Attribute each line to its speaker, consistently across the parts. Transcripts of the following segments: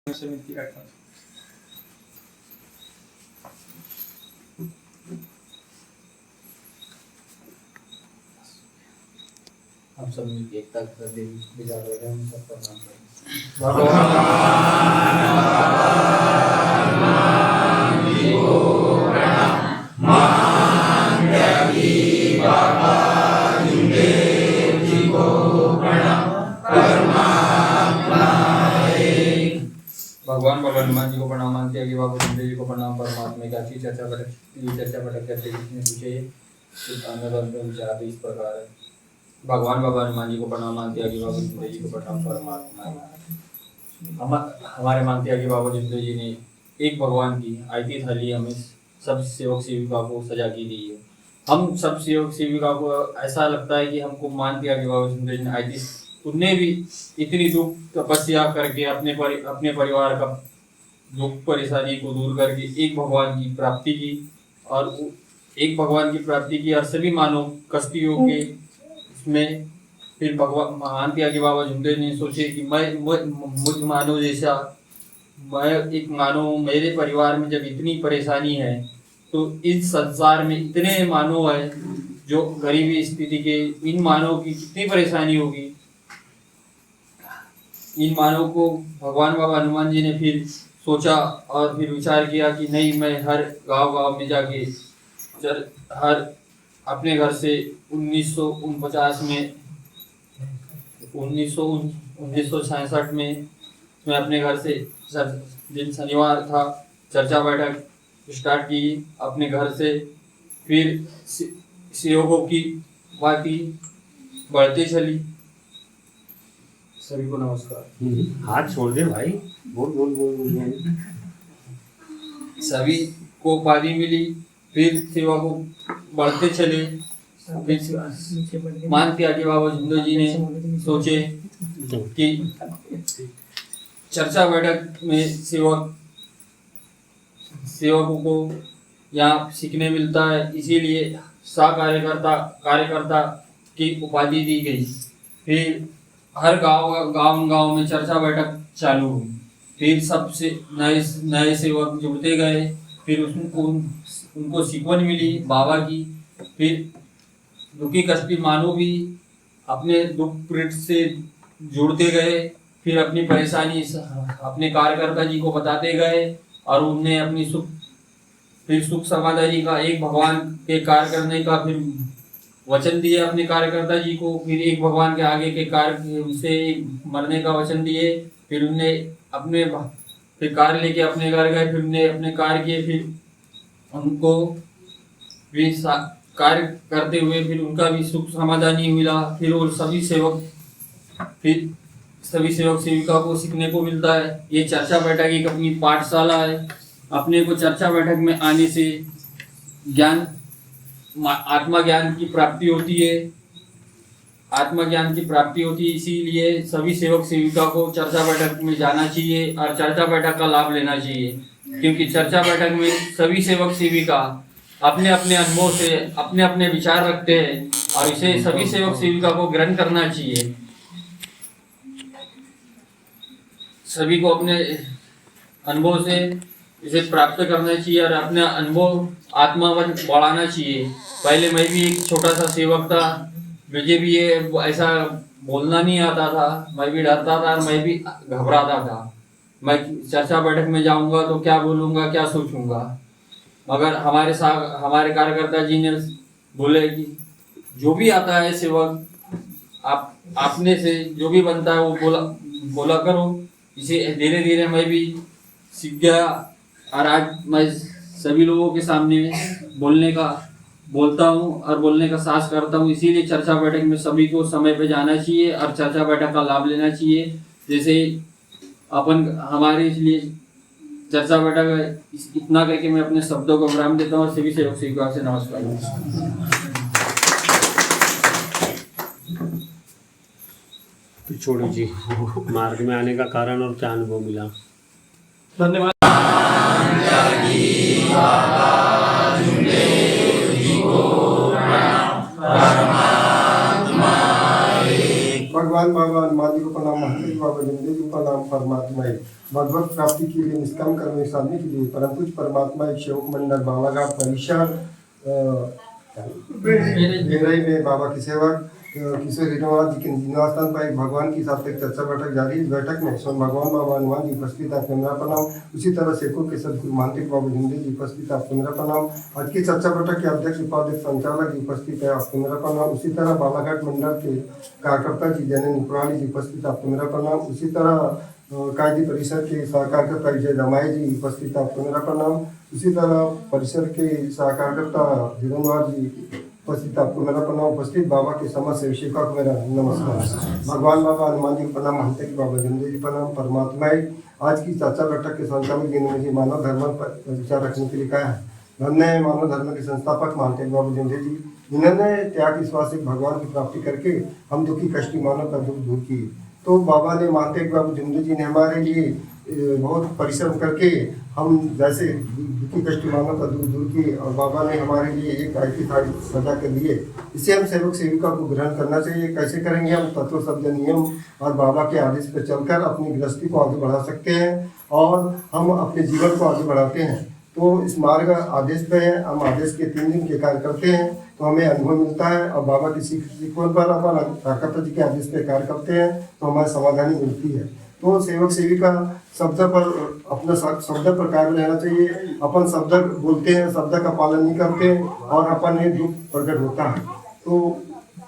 Speaker 1: समिति का
Speaker 2: हम सब मिलकर एकता कर देवी विचार रहे हैं। हम सब प्रणाम करें।
Speaker 1: भगवान बाबा हनुमान जी को प्रणाम। मानते हैं कि बाबा जी को प्रणाम। परमात्मा की अच्छी चर्चा पटक करते जिसने पूछे विचार इस प्रकार है। भगवान बाबा हनुमान जी को प्रणाम। मानते हैं कि बाबा जी को प्रणाम। परमात्मा हमारे मानते हैं कि बाबा जी ने एक भगवान की आयती थाली हमें सब सेवक सेविका को सजा की दी है। हम सब सेवक सेविका को ऐसा लगता है कि हमको मानते हैं कि बाबा जी ने आयती उनने भी इतनी दुख तपस्या करके अपने परिवार का दुख परेशानी को दूर करके एक भगवान की प्राप्ति की और सभी मानव कष्टियों के इसमें फिर भगवान मानते हैं कि बाबा झुंडे ने सोचे कि मुझ मानव जैसा मैं एक मानव मेरे परिवार में जब इतनी परेशानी है तो इस संसार में इतने मानव है जो गरीबी स्थिति के, इन मानव की कितनी परेशानी होगी। इन मानव को भगवान बाबा हनुमान जी ने फिर सोचा और फिर विचार किया कि नहीं, मैं हर गांव में जाके हर अपने घर से 1949 में 1966 में मैं अपने घर से दिन शनिवार था चर्चा बैठक स्टार्ट की अपने घर से। फिर सेवकों की बाती बढ़ती चली। सभी को नमस्कार।
Speaker 3: हाथ छोड़ दे भाई। बोल बोल बोल बोल।
Speaker 1: सभी को उपाधि मिली। फिर सेवा को बढ़ते चले। मानते हैं कि बाबा झुंडे जी ने सोचे कि चर्चा बैठक में सेवकों को यहाँ सीखने मिलता है, इसीलिए कार्यकर्ता की उपाधि दी गई। फिर हर गांव में चर्चा बैठक चालू हुई। फिर सबसे नए सेवक जुड़ते गए। फिर उनको सीखवन मिली बाबा की। फिर दुखी कष्टी मानव भी अपने दुख पीड़ से जुड़ते गए। फिर अपनी परेशानी अपने कार्यकर्ता जी को बताते गए और उनने अपनी सुख समाधानी का एक भगवान के कार्य करने का फिर वचन दिए अपने कार्यकर्ता जी को। फिर एक भगवान के आगे के कार्य उनसे मरने का वचन दिए। फिर उनने अपने फिर कार्य लेके अपने घर गए। फिर उनने अपने कार्य किए। फिर उनको भी कार्य करते हुए फिर उनका भी सुख समाधानी मिला। फिर और सभी सेवक सेविका को सीखने को मिलता है। ये चर्चा बैठक एक अपनी पाठशाला है। अपने को चर्चा बैठक में आने से आत्मा ज्ञान की प्राप्ति होती है। इसीलिए सभी सेवक सेविका को चर्चा बैठक में जाना चाहिए और चर्चा बैठक का लाभ लेना चाहिए, क्योंकि चर्चा बैठक में सभी सेवक सेविका अपने अपने अनुभव से अपने अपने विचार रखते हैं और इसे सभी सेवक सेविका को ग्रहण करना चाहिए। सभी को अपने अनुभव से इसे प्राप्त करना चाहिए और अपने अनुभव आत्मावन बढ़ाना चाहिए। पहले मैं भी एक छोटा सा सेवक था, मुझे भी ये ऐसा बोलना नहीं आता था। मैं भी डरता था और मैं भी घबराता था। मैं चर्चा बैठक में जाऊंगा तो क्या बोलूंगा, क्या सोचूंगा। मगर हमारे कार्यकर्ता जी ने बोले कि जो भी आता है सेवक आपने से जो भी बनता है वो बोला करो। इसे धीरे धीरे मैं भी सीख गया और आज मैं सभी लोगों के सामने बोलता हूँ और बोलने का साहस करता हूँ। इसीलिए चर्चा बैठक में सभी को समय पे जाना चाहिए और चर्चा बैठक का लाभ लेना चाहिए। जैसे हमारे इसलिए चर्चा बैठक है। इतना करके मैं अपने शब्दों को विराम देता हूँ और सभी सेवक सेविका से नमस्कार।
Speaker 3: छोड़ी जी, मार्ग में आने का कारण और क्या अनुभव मिला?
Speaker 1: धन्यवाद।
Speaker 4: भगवान बाबा हनुमान जी को प्रणाम, महंत जी बाबा जिंदे जी को प्रणाम। परमात्मा भगवत प्राप्ति के लिए निष्काम कर्म साधने के लिए परम पूज्य परमात्मा एक सेवक मंडल बालाघाट परिसर बेरई में बाबा की सेवक किशोर हिरनाथ जी के निवास स्थान पर एक भगवान की साप्ताहिक चर्चा बैठक जारी। इस बैठक में स्वयं भगवान बाबा हनुमान जी उपस्थित, आपको मेरा प्रणाम। उसी तरह सेवकों के सदगुरु महंत बाबा जिंदे जी उपस्थित, आपको मेरा प्रणाम। आज की चर्चा बैठक के अध्यक्ष उपाध्यक्ष संचालक जी उपस्थित है, आपको मेरा प्रणाम। उसी तरह बालाघाट मंडल के कार्यकर्ता जी जननी पुराणी जी उपस्थित, आपको मेरा प्रणाम। उसी तरह कायदी परिसर के सहकार्यकर्ता विजय दमाई जी उपस्थित, आपको मेरा प्रणाम। उसी तरह परिसर के सहकार्यकर्ता हिरनवार जी उपस्थित, आपको मेरा प्रणाम। उपस्थित बाबा के समस्त सेवकों को मेरा नमस्कार। भगवान बाबा हनुमान जी को प्रणाम, महंत जी बाबा जिंदे जी प्रणाम। परमात्मा आज की चर्चा बैठक के संचालक जी ने मुझे मानव धर्म पर विचार रखने के लिए कहा है। धन्य है मानव धर्म के संस्थापक महंत बाबा जिंदे जी, इन्होंने त्याग विश्वास से भगवान की प्राप्ति करके हम दुखी कष्टी मानव का दुख दूर किए। तो बाबा ने महंत बाबा जिंदे जी ने हमारे लिए बहुत परिश्रम करके हम जैसे दुखी कष्टी मानव का दुख दूर किए, और बाबा ने हमारे लिए एक ऐसी थाली सजा कर दिए। इसे हम सेवक सेविका को ग्रहण करना चाहिए। कैसे करेंगे? हम तत्व शब्द नियम और बाबा के आदेश पर चलकर अपनी गृहस्थी को आगे बढ़ा सकते हैं और हम अपने जीवन को आगे बढ़ाते हैं। तो इस मार्ग आदेश पे है, हम आदेश के 3 दिन के कार्य करते हैं तो हमें अनुभव मिलता है, और बाबा की सीखवन पर अपन कार्यकर्ता जी के आदेश पे कार्य करते हैं तो हमें समाधानी मिलती है। तो सेवक सेविका शब्द पर अपना शब्द पर कायम रहना चाहिए। अपन शब्द बोलते हैं, शब्द का पालन नहीं करते और अपन ये दुख प्रकट होता है। तो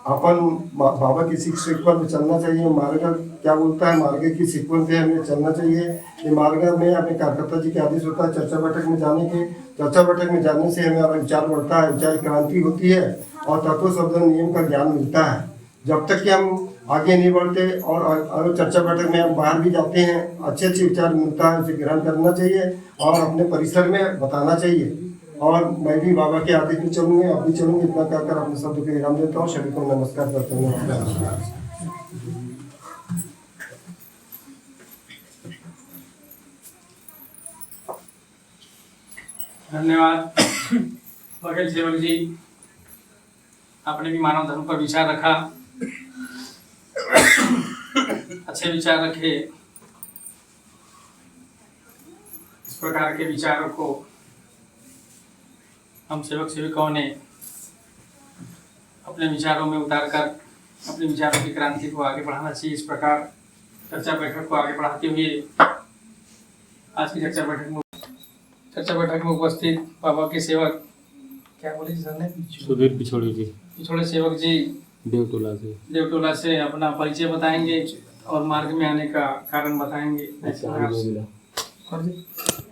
Speaker 4: अपन बाबा की शिक्षा पर चलना चाहिए। मार्ग क्या बोलता है, मार्ग की सीक्वेंस पे हमें चलना चाहिए। ये मार्ग में अपने कार्यकर्ता जी के आदेश होता है चर्चा बैठक में जाने के। चर्चा बैठक में जाने से हमारा विचार बढ़ता है, विचार क्रांति होती है और तत्व शब्द नियम का ज्ञान मिलता है। जब तक कि हम आगे नहीं बढ़ते और चर्चा बैठक में हम बाहर भी जाते हैं, अच्छे अच्छे विचार मिलता है, उसे ग्रहण करना चाहिए और अपने परिसर में बताना चाहिए। और मैं भी बाबा के आदेश में चलूँगी, आप भी चलूँगी। इतना कहकर अपने शब्द को विराम देता हूँ। सभी को नमस्कार करते हैं।
Speaker 5: धन्यवाद बघेल सेवक जी, आपने भी मानव धर्म पर विचार रखा, अच्छे विचार रखे। इस प्रकार के विचारों को हम सेवक सेविकाओं ने अपने विचारों में उतारकर अपने विचारों की क्रांति को आगे बढ़ाना चाहिए। इस प्रकार चर्चा बैठक को आगे बढ़ाते हुए आज की चर्चा बैठक में उपस्थित बाबा के सेवक, क्या बोले सर ने,
Speaker 3: सुधीर पिछोड़ी जी,
Speaker 5: पिछोड़े सेवक जी देवटोला से अपना परिचय बताएंगे और मार्ग में आने का कारण बताएंगे।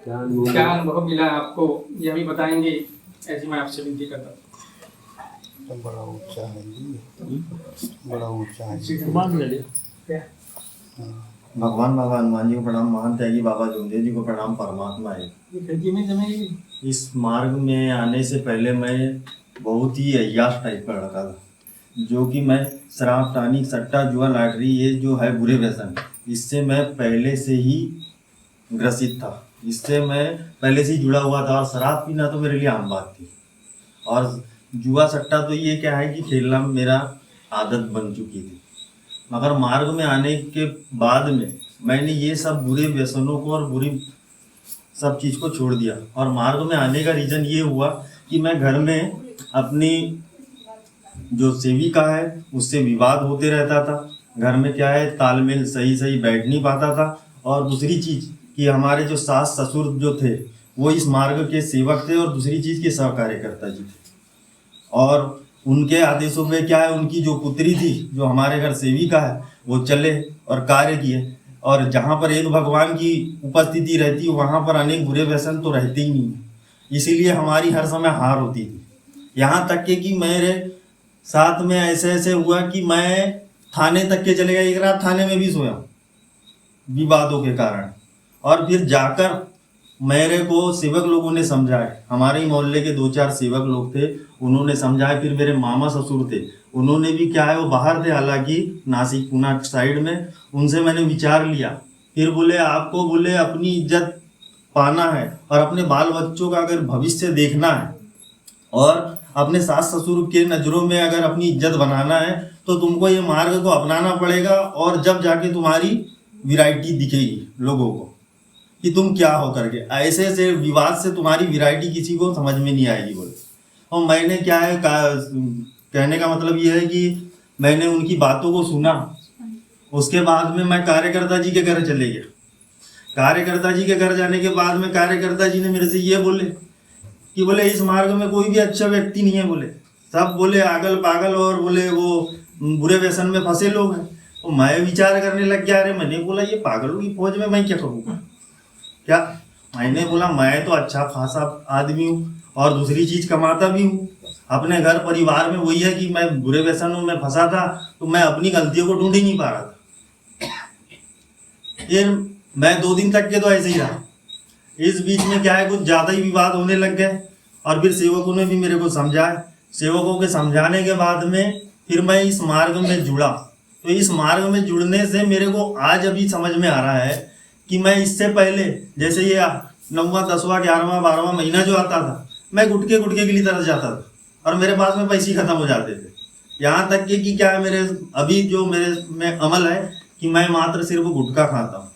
Speaker 5: क्या अनुभव मिला आपको यह भी बताएंगे, ऐसी मैं आपसे विनती करता हूँ।
Speaker 4: बड़ा ऊंचा है, बड़ा ऊंचा है।
Speaker 6: भगवान बाबा हनुमान जी को प्रणाम, महंत जी बाबा जिंदे जी को प्रणाम। परमात्मा है। इस मार्ग में आने से पहले मैं बहुत ही अय्याश टाइप का लड़का था, जो कि मैं शराब टानी सट्टा जुआ लॉटरी ये जो है बुरे व्यसन, इससे मैं पहले से ही ग्रसित था। इससे मैं पहले से ही जुड़ा हुआ था और शराब पीना तो मेरे लिए आम बात थी। और जुआ सट्टा तो ये क्या है कि खेलना मेरा आदत बन चुकी थी। मगर मार्ग में आने के बाद में मैंने ये सब बुरे व्यसनों को और बुरी सब चीज़ को छोड़ दिया। और मार्ग में आने का रीज़न ये हुआ कि मैं घर में अपनी जो सेविका है उससे विवाद होते रहता था। घर में क्या है, तालमेल सही बैठ नहीं पाता था। और दूसरी चीज़ कि हमारे जो सास ससुर जो थे वो इस मार्ग के सेवक थे और दूसरी चीज़ के सहकार्यकर्ता जी थे। और उनके आदेशों पे क्या है, उनकी जो पुत्री थी जो हमारे घर सेविका है वो चले और कार्य किए। और जहाँ पर एक भगवान की उपस्थिति रहती वहाँ पर अनेक बुरे व्यसन तो रहते ही नहीं, इसीलिए हमारी हर समय हार होती थी। यहाँ तक कि मेरे साथ में ऐसे हुआ कि मैं थाने तक के चले गया, एक रात थाने में भी सोया विवादों के कारण। और फिर जाकर मेरे को सेवक लोगों ने समझाया, हमारे ही मोहल्ले के 2-4 सेवक लोग थे, उन्होंने समझाया। फिर मेरे मामा ससुर थे, उन्होंने भी क्या है वो बाहर थे, हालांकि नासिक पुणे साइड में। उनसे मैंने विचार लिया। फिर बोले आपको बोले अपनी इज्जत पाना है और अपने बाल बच्चों का अगर भविष्य देखना है और अपने सास ससुर के नज़रों में अगर अपनी इज्जत बनाना है तो तुमको ये मार्ग को अपनाना पड़ेगा, और जब जाके तुम्हारी वैरायटी दिखेगी लोगों को कि तुम क्या हो करके। ऐसे से विवाद से तुम्हारी वैरायटी किसी को समझ में नहीं आएगी बोले। और मैंने क्या है कहने का मतलब ये है कि मैंने उनकी बातों को सुना, उसके बाद में मैं कार्यकर्ता जी के घर चले गया। कार्यकर्ता जी के घर जाने के बाद में कार्यकर्ता जी ने मेरे से ये बोले कि बोले इस मार्ग में कोई भी अच्छा व्यक्ति नहीं है बोले, सब बोले आगल पागल और बोले वो बुरे व्यसन में फंसे लोग हैं। तो मैं विचार करने लग गया, अरे मैंने बोला ये पागलों की फौज में मैं क्या करूँगा क्या। मैंने बोला मैं तो अच्छा खासा आदमी हूँ और दूसरी चीज कमाता भी हूँ, अपने घर परिवार में वही है कि मैं बुरे व्यसनों में फंसा था, तो मैं अपनी गलतियों को ढूंढ ही नहीं पा रहा था। ये मैं 2 दिन तक के तो ऐसे ही रहा। इस बीच में क्या है कुछ ज़्यादा ही विवाद होने लग गए, और फिर सेवकों ने भी मेरे को समझाया। सेवकों के समझाने के बाद में फिर मैं इस मार्ग में जुड़ा। तो इस मार्ग में जुड़ने से मेरे को आज अभी समझ में आ रहा है कि मैं इससे पहले जैसे ये 9वां 10वां 11वां 12वां महीना जो आता था, मैं गुटके के लिए तरस जाता था और मेरे पास में पैसे खत्म हो जाते थे। यहाँ तक कि क्या है मेरे अभी जो मेरे में अमल है कि मैं मात्र सिर्फ गुटखा खाता हूँ,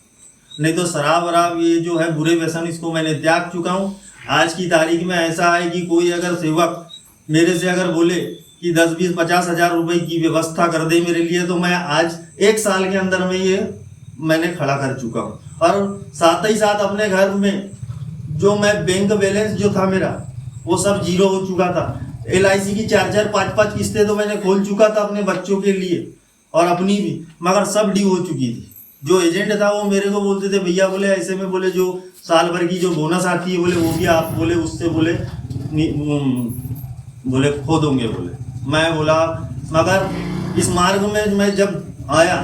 Speaker 6: नहीं तो शराब वराब ये जो है बुरे व्यसन इसको मैंने त्याग चुका हूँ। आज की तारीख में ऐसा है कि कोई अगर सेवक मेरे से अगर बोले कि 10 20 50 हज़ार रुपए की व्यवस्था कर दे मेरे लिए, तो मैं आज 1 साल के अंदर में ये मैंने खड़ा कर चुका हूँ। और साथ ही साथ अपने घर में जो मैं बैंक बैलेंस जो था मेरा वो सब जीरो हो चुका था। LIC की 4 5 किस्तें तो मैंने खोल चुका था अपने बच्चों के लिए और अपनी भी, मगर सब ड्यू हो चुकी थी। जो एजेंट था वो मेरे को बोलते थे भैया बोले ऐसे में बोले जो साल भर की जो बोनस आती है बोले वो भी आप बोले उससे बोले खो दोगे बोले। मैं बोला मगर इस मार्ग में मैं जब आया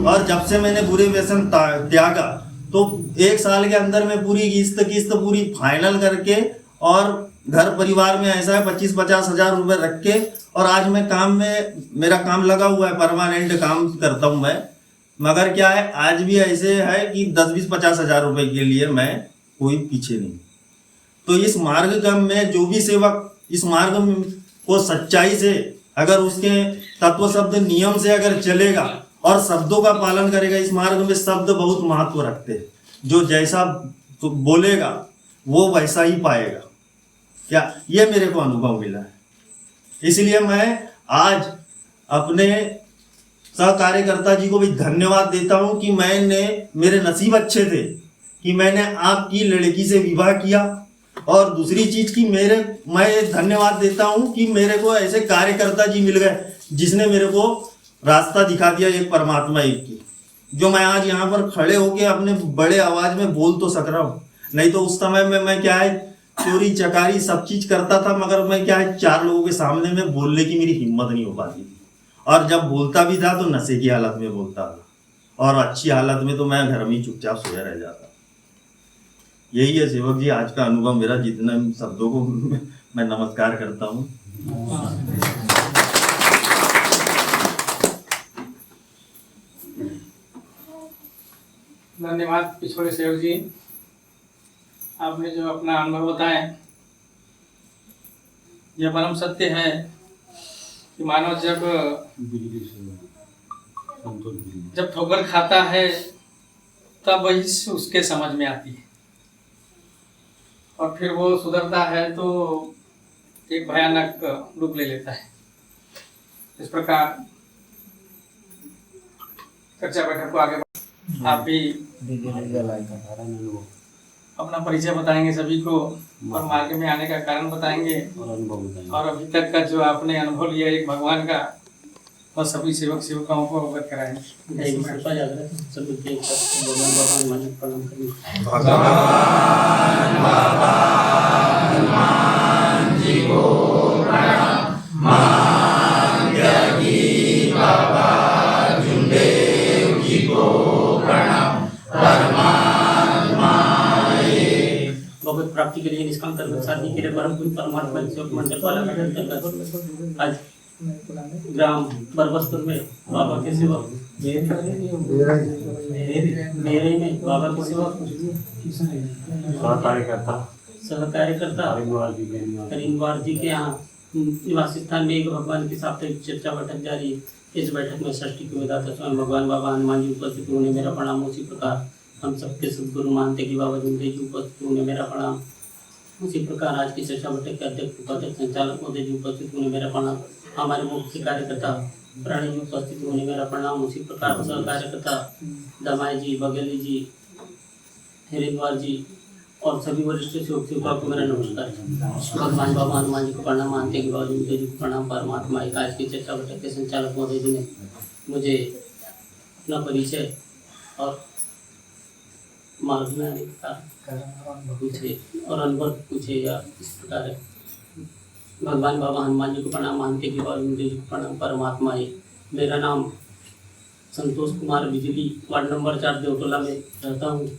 Speaker 6: और जब से मैंने बुरे व्यसन त्यागा तो 1 साल के अंदर में पूरी किस्त पूरी फाइनल करके और घर परिवार में ऐसा है 25-50 हज़ार रुपये रख के, और आज मैं काम में मेरा काम लगा हुआ है, परमानेंट काम करता हूँ मैं। मगर क्या है आज भी ऐसे है कि 10 20 50 हज़ार रुपये के लिए मैं कोई पीछे नहीं। तो इस मार्ग का में जो भी सेवक इस मार्ग को सच्चाई से अगर उसके तत्व शब्द नियम से अगर चलेगा और शब्दों का पालन करेगा, इस मार्ग में शब्द बहुत महत्व रखते हैं। जो जैसा तो बोलेगा वो वैसा ही पाएगा, क्या ये मेरे को अनुभव मिला है। इसलिए मैं आज अपने सहकार्यकर्ता जी को भी धन्यवाद देता हूं कि मैंने मेरे नसीब अच्छे थे कि मैंने आपकी लड़की से विवाह किया। और दूसरी चीज की मैं धन्यवाद देता हूं कि मेरे को ऐसे कार्यकर्ता जी मिल गए जिसने मेरे को रास्ता दिखा दिया एक परमात्मा एक की, जो मैं आज यहाँ पर खड़े होके अपने बड़े आवाज में बोल तो सक रहा हूँ। नहीं तो उस समय में मैं क्या है चोरी चकारी सब चीज करता था, मगर मैं क्या है 4 लोगों के सामने में बोलने की मेरी हिम्मत नहीं हो पाती थी। और जब बोलता भी था तो नशे की हालत में बोलता था, और अच्छी हालत में तो मैं घर में चुपचाप सोया रह जाता। यही है सेवक जी आज का अनुभव मेरा, जितने शब्दों को मैं नमस्कार करता हूँ।
Speaker 5: धन्यवाद पिछोड़े सेवक जी, आपने जो अपना अनुभव बताया यह परम सत्य है कि मानव जब ठोकर खाता है तब वही उसके समझ में आती है, और फिर वो सुधरता है तो एक भयानक रूप ले लेता है। इस प्रकार चर्चा बैठक को आगे आप भी अपना परिचय बताएंगे सभी को, और मार्ग में आने का कारण बताएंगे, और अभी तक का जो आपने अनुभव लिया एक भगवान का, और सभी सेवक सेवकाओं को अवगत कराएंगे।
Speaker 7: भगवत प्राप्ति के लिए निष्काम कर्म साधने के लिए परम पूज्य परमात्मा सेवक मंडल को अलग आज ग्राम बरबसपुर में बाबा के सेवक मेरे में बाबा के सेवक सहकार्यकर्ता करीमवार जी के यहाँ निवास स्थान में एक भगवान की साप्ताहिक चर्चा बैठक जारी है। इस बैठक में षष्ठी के विधाता स्वयं भगवान बाबा हनुमान जी उपस्थित होने मेरा प्रणाम। उसी प्रकार हम सबके सदगुरु मानते कि बाबा जुमदेव जी उपस्थित होने मेरा प्रणाम। उसी प्रकार आज की चर्चा बैठक के अध्यक्ष उपाध्यक्ष संचालक महोदय जी उपस्थित होने मेरा प्रणाम। हमारे मुख्य कार्यकर्ता प्राणी जी उपस्थित होने मेरा प्रणाम। उसी प्रकार सह कार्यकर्ता दमाई जी, बघेली जी, हरिद्वार जी और सभी वरिष्ठ सेवकों को मेरा नमस्कार। भगवान बाबा हनुमान जी को प्रणाम मानते हैं कि बाबा जुमदेव जी को प्रणाम। परमात्मा एक आज की चर्चा बैठक के संचालक महोदय जी ने मुझे अपना परिचय और मार्ग में आने का पूछे और अनुभव पूछे या इस प्रकार है। भगवान बाबा हनुमान जी को प्रणाम मानते कि बाबा जुमदेव जी को प्रणाम। परमात्मा है। मेरा नाम संतोष कुमार बिजली, वार्ड नंबर 4 देवटोला में रहता हूँ।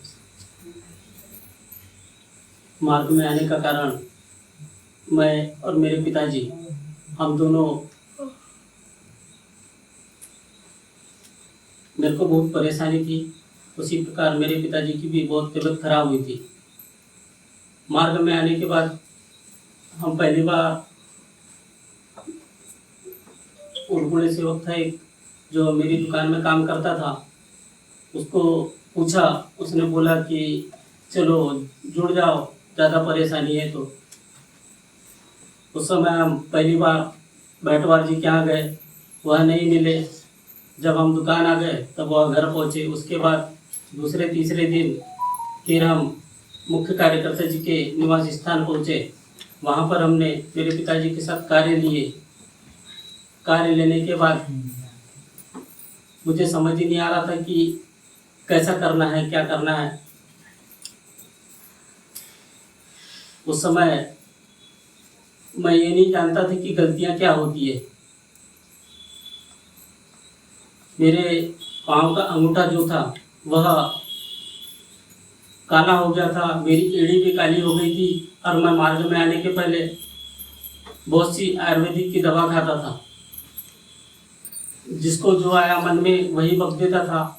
Speaker 7: मार्ग में आने का कारण मैं और मेरे पिताजी हम दोनों, मेरे को बहुत परेशानी थी। उसी प्रकार मेरे पिताजी की भी बहुत तबीयत खराब हुई थी। मार्ग में आने के बाद हम पहली बार उड़गुड़े सेवक था एक जो मेरी दुकान में काम करता था, उसको पूछा। उसने बोला कि चलो जुड़ जाओ, ज़्यादा परेशानी है तो। उस समय हम पहली बार बैटवार जी के यहाँ गए, वह नहीं मिले। जब हम दुकान आ गए तब वह घर पहुँचे। उसके बाद दूसरे तीसरे दिन फिर हम मुख्य कार्यकर्ता जी के निवास स्थान पहुँचे। वहाँ पर हमने मेरे पिताजी के साथ कार्य लिए। कार्य लेने के बाद मुझे समझ ही नहीं आ रहा था कि कैसा करना है, क्या करना है। उस समय मैं ये नहीं जानता था कि गलतियाँ क्या होती है। मेरे पाँव का अंगूठा जो था वह काला हो गया था, मेरी एड़ी भी काली हो गई थी और मैं मार्ग में आने के पहले बहुत सी आयुर्वेदिक की दवा खाता था। जिसको जो आया मन में वही बक देता था।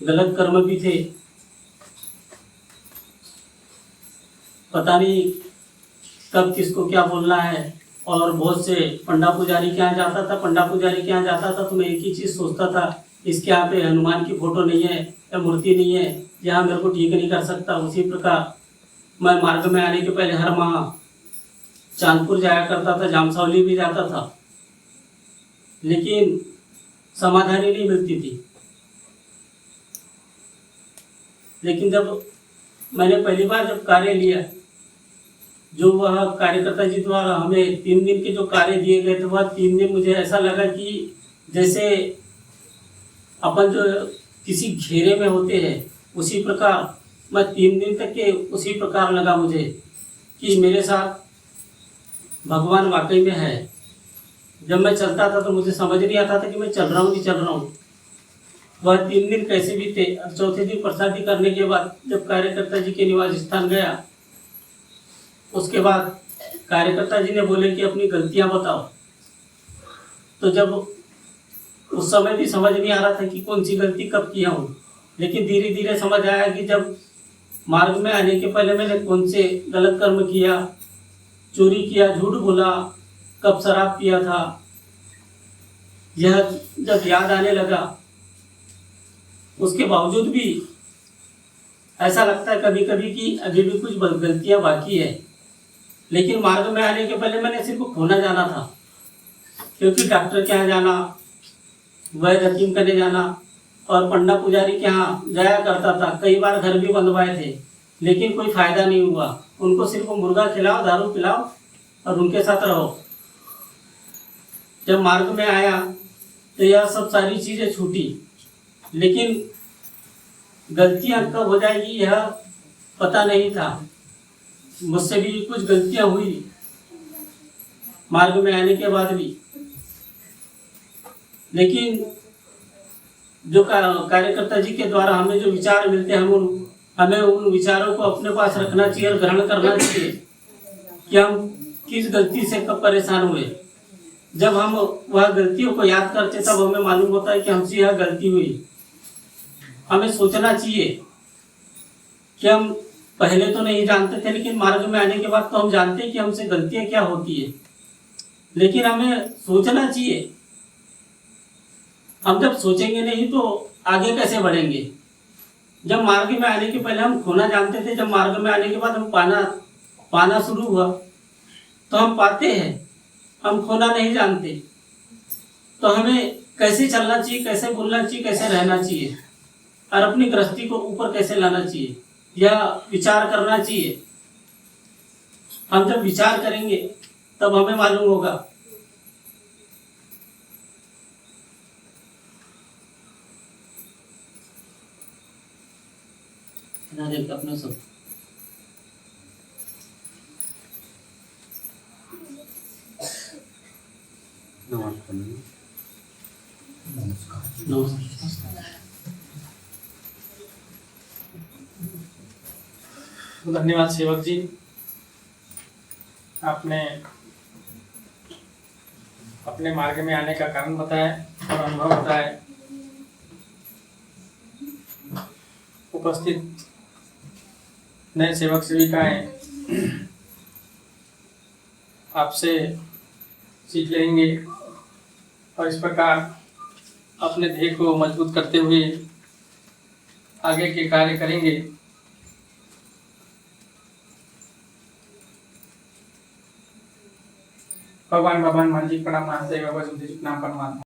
Speaker 7: गलत कर्म भी थे। पता नहीं कब किसको क्या बोलना है। और बहुत से पंडा पुजारी के यहाँ जाता था। पंडा पुजारी के यहाँ जाता था तो मैं एक ही चीज़ सोचता था, इसके यहाँ पे हनुमान की फोटो नहीं है या मूर्ति नहीं है, यहाँ मेरे को ठीक नहीं कर सकता। उसी प्रकार मैं मार्ग में आने के पहले हर माह चांदपुर जाया करता था, जामसावली भी जाता था, लेकिन समाधान ही नहीं मिलती थी। लेकिन जब मैंने पहली बार जब कार्य लिया, जो वह कार्यकर्ता जी द्वारा हमें 3 दिन के जो कार्य दिए गए थे, वह 3 दिन मुझे ऐसा लगा कि जैसे अपन जो किसी घेरे में होते हैं उसी प्रकार मैं 3 दिन तक के उसी प्रकार लगा मुझे कि मेरे साथ भगवान वाकई में है। जब मैं चलता था तो मुझे समझ नहीं आता था कि मैं चल रहा हूँ कि चल रहा हूँ। वह 3 दिन कैसे भी थे। चौथे दिन प्रसादी करने के बाद जब कार्यकर्ता जी के निवास स्थान गया, उसके बाद कार्यकर्ता जी ने बोले कि अपनी गलतियां बताओ। तो जब उस समय भी समझ नहीं आ रहा था कि कौन सी गलती कब किया हूँ, लेकिन धीरे धीरे समझ आया कि जब मार्ग में आने के पहले मैंने कौन से गलत कर्म किया, चोरी किया, झूठ बोला, कब शराब पिया था। यह जब याद आने लगा, उसके बावजूद भी ऐसा लगता है कभी कभी कि अभी भी कुछ गलतियां बाकी है। लेकिन मार्ग में आने के पहले मैंने सिर्फ खोना जाना था, क्योंकि डॉक्टर के यहाँ जाना, वैद्य हकीम करने जाना और पंडा पुजारी के यहाँ जाया करता था। कई बार घर भी बंधवाए थे, लेकिन कोई फायदा नहीं हुआ। उनको सिर्फ मुर्गा खिलाओ, दारू पिलाओ और उनके साथ रहो। जब मार्ग में आया तो यह सब सारी चीज़ें छूटी, लेकिन गलतियां कब हो जाएगी यह पता नहीं था। मुझसे भी कुछ गलतियां हुई मार्ग में आने के बाद भी, लेकिन जो कार्यकर्ता जी के द्वारा हमें जो विचार मिलते हैं, हमें उन विचारों को अपने पास रखना चाहिए और ग्रहण करना चाहिए कि हम किस गलती से कब परेशान हुए। जब हम वह गलतियों को याद करते तब हमें मालूम होता है कि हमसे यह गलती हुई। हमें सोचना चाहिए कि हम पहले तो नहीं जानते थे, लेकिन मार्ग में आने के बाद तो हम जानते हैं कि हमसे गलतियां क्या होती है। लेकिन हमें सोचना चाहिए। हम जब सोचेंगे नहीं तो आगे कैसे बढ़ेंगे। जब मार्ग में आने के पहले हम खोना जानते थे, जब मार्ग में आने के बाद हम पाना शुरू हुआ तो हम पाते हैं, हम खोना नहीं जानते। तो हमें कैसे चलना चाहिए, कैसे बोलना चाहिए, कैसे रहना चाहिए और अपनी गृहस्थी को ऊपर कैसे लाना चाहिए, यह विचार करना चाहिए। हम जब विचार करेंगे तब हमें मालूम होगा। अपने सब
Speaker 5: तो धन्यवाद सेवक जी, आपने अपने मार्ग में आने का कारण बताया और अनुभव बताया। उपस्थित नए सेवक सेविकाएं आपसे सीख लेंगे और इस प्रकार अपने ध्येय को मजबूत करते हुए आगे के कार्य करेंगे। भगवान हनुमान जी प्रणाम, महादेव बाबा जी प्रणाम परमात्मा।